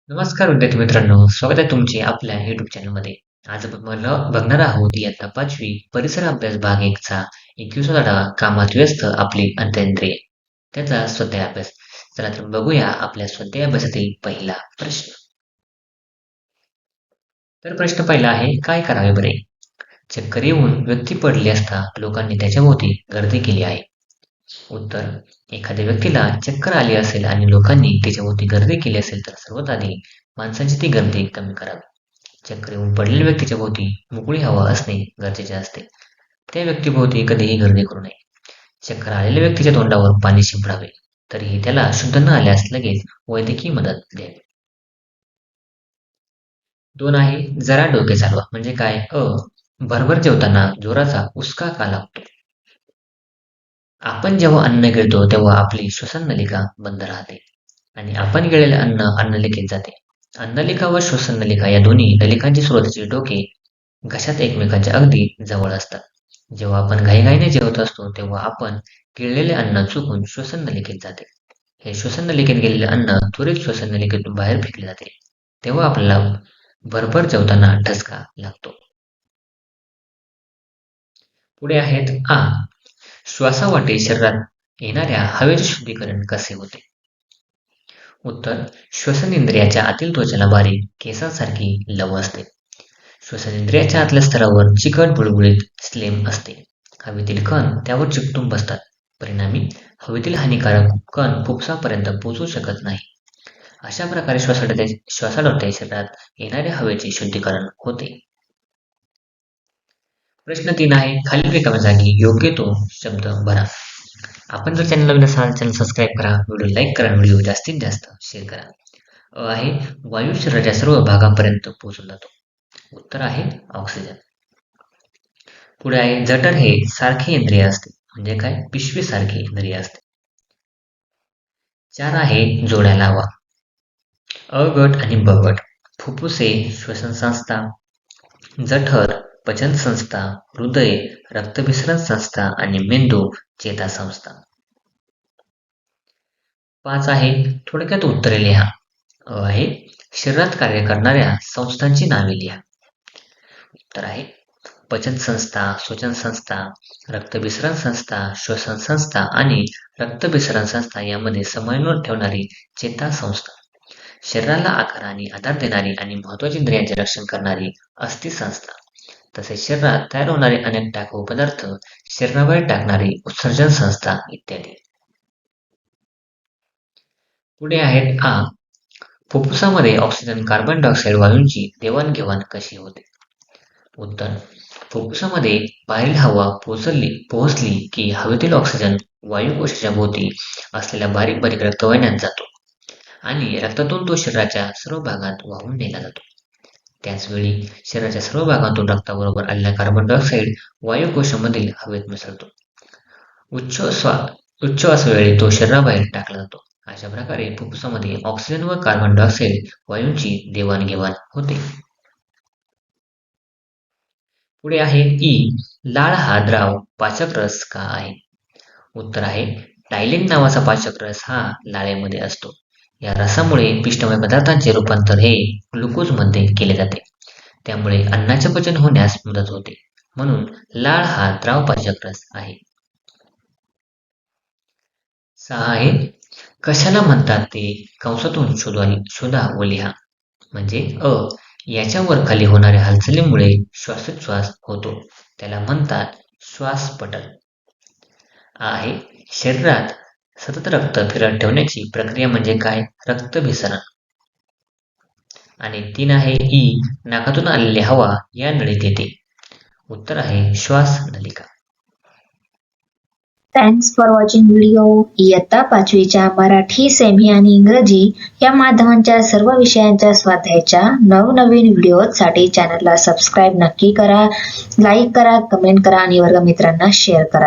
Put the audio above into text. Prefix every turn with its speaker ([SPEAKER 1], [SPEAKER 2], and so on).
[SPEAKER 1] नमस्कार विद्यार्थी मित्रांनो, स्वागत आहे तुमचे आपल्या YouTube चॅनलमध्ये. आज आपण बघणार आहोत इयत्ता 5वी परिसर अभ्यास भाग 1 चा 21वा धडा कामात व्यस्त आपली अंतरेंद्रिये. त्याचा स्वाध्याय अभ्यास. चला तर बघूया आपल्या स्वाध्याय अभ्यासातील पहिला प्रश्न. तर प्रश्न पहिला आहे, काय करावे बरे? चक्कर येऊन व्यक्ती पडली असता लोकांनी त्याच्याभोवती गर्दी केली आहे. उत्तर, एखाद्या व्यक्तीला चक्कर आली असेल आणि लोकांनी त्याच्याभोवती गर्दी केली असेल तर सर्वात आधी माणसांची ती गर्दी कमी करावी. चक्कर येऊन पडलेल्या व्यक्तीच्या भोवती मोकळी हवा असणे गरजेचे असते. त्या व्यक्तीभोवती कधीही गर्दी करू नये. चक्कर आलेल्या व्यक्तीच्या तोंडावर पाणी शिंपडावे. तरीही त्याला शुद्ध न आल्यास लगेच वैद्यकीय मदत द्यावी. 2 आहे, जरा डोके चालवा. म्हणजे काय? भरभर जेवताना जोराचा उचका का लागतो? आपण जेव्हा अन्न गिळतो तेव्हा आपली श्वसन नलिका बंद राहते आणि आपण गिळलेले अन्न अन्ननलिकेत जाते. अन्ननलिका व श्वसन नलिका या दोन्ही नलिकांची सुरुवातीचे डोके घशात एकमेकांच्या अगदी जवळ असतात. जेव्हा आपण घाईघाईने जेवत असतो तेव्हा आपण गिळलेले अन्न चुकून श्वसन नलिकेत जाते. हे श्वसन नलिकेत गेलेले अन्न त्वरित श्वसन नलिकेतून बाहेर फेकले जाते. तेव्हा आपल्याला भरभर जेवताना ठसका लागतो. पुढे आहेत श्वासावाटे शरीरात येणाऱ्या हवेचे शुद्धीकरण कसे होते? उत्तर, श्वसन इंद्रियाच्या आतील त्वचेला बारीक केसांसारखी लव असते. श्वसन इंद्रियाच्या आतल्या स्तरावर चिकट बुळबुळीत स्लेम असते. हवेतील कण त्यावर चिकटून बसतात. परिणामी हवेतील हानिकारक कण फुफ्फुसापर्यंत पोहोचू शकत नाही. अशा प्रकारे श्वासाद्वारे शरीरात येणाऱ्या हवेचे शुद्धीकरण होते. प्रश्न 3 आहे, खालील रिकाम्या जागी योग्य तो शब्द भरा. आपण जर चॅनल नवीन असाल चॅनल सबस्क्राईब करा, व्हिडिओ लाईक करा, व्हिडिओ जास्तीत जास्त शेअर करा. आहे, वायू शरीराच्या सर्व भागांपर्यंत पोहोचून जातो. उत्तर आहे ऑक्सिजन. पुढे आहे, जठर हे सारखे इंद्रिय असते. म्हणजे काय? पिशवीसारखे इंद्रिय असते. 4 आहे, जोड्या लावा. अ गट आणि ब गट. फुफ्फुसे श्वसन संस्था, जठर पचन संस्था, हृदय रक्तभिसरण संस्था आणि मेंदू चेतासंस्था. 5 आहे, थोडक्यात उत्तरे लिहा. आहे, शरीरात कार्य करणाऱ्या संस्थांची नावे लिहा. उत्तर आहे, पचन संस्था, श्वसन संस्था, रक्तभिसरण संस्था, श्वसन संस्था आणि रक्तभिसरण संस्था यामध्ये समन्वय ठेवणारी चेतासंस्था. शरीराला आकार आणि आधार देणारी आणि महत्वाच्या इंद्रियांचे रक्षण करणारी अस्थि संस्था. तसेच शरीरात तयार होणारे अनेक टाकाऊ पदार्थ शरीराबाहेर टाकणारी उत्सर्जन संस्था इत्यादी. पुढे आहेत फुफ्फुसामध्ये ऑक्सिजन कार्बन डायऑक्साईड वायूंची देवाणघेवाण कशी होते? उत्तर, फुफ्फुसामध्ये बाहेरील हवा पोहोचली की हवेतील ऑक्सिजन वायुकोशाच्या भोवती असलेल्या बारीक बारीक रक्तवाहिन्यांत जातो आणि रक्तातून तो शरीराच्या सर्व भागात वाहून नेला जातो. त्याचवेळी शरीराच्या सर्व भागातून रक्ताबरोबर आलेला कार्बन डायऑक्साईड वायुकोशामधील हवेत मिसळतो. उच्छ्वासावेळी तो शरीराबाहेर टाकला जातो. अशा प्रकारे फुफ्फुसामध्ये ऑक्सिजन व कार्बन डायऑक्साईड वायूंची देवाणघेवाण होते. पुढे आहे, लाळ हा द्राव पाचक रस का आहे? उत्तर आहे, टायलिन नावाचा पाचक रस हा लाळेमध्ये असतो. या रसामुळे पिष्टमय पदार्थांचे रूपांतर हे ग्लुकोजमध्ये केले जाते. त्यामुळे अन्नाचे पचन होण्यास मदत होते. म्हणून लाळ हा द्राव पाचक रस आहे. 6 आहे, कशाला म्हणतात ते कंसातून शोधा व लिहा. म्हणजे याच्या खाली होणाऱ्या हालचालीमुळे श्वासोच्छ्वास होतो. त्याला म्हणतात श्वासपटल. आहे, शरीरात सतत रक्त फिरत ठेवण्याची प्रक्रिया म्हणजे काय? रक्तभिसरण. आणि 3 आहे, नाकातून आलेली हवा या नळीत येते. उत्तर आहे श्वास नलिका.
[SPEAKER 2] Thanks for watching video. इयत्ता 5वीच्या मराठी, सेमी आणि इंग्रजी या माध्यमांच्या सर्व विषयांच्या स्वाध्यायाच्या नवनवीन व्हिडिओसाठी चॅनलला सबस्क्राईब नक्की करा, लाईक करा, कमेंट करा आणि वर्गमित्रांना शेअर करा.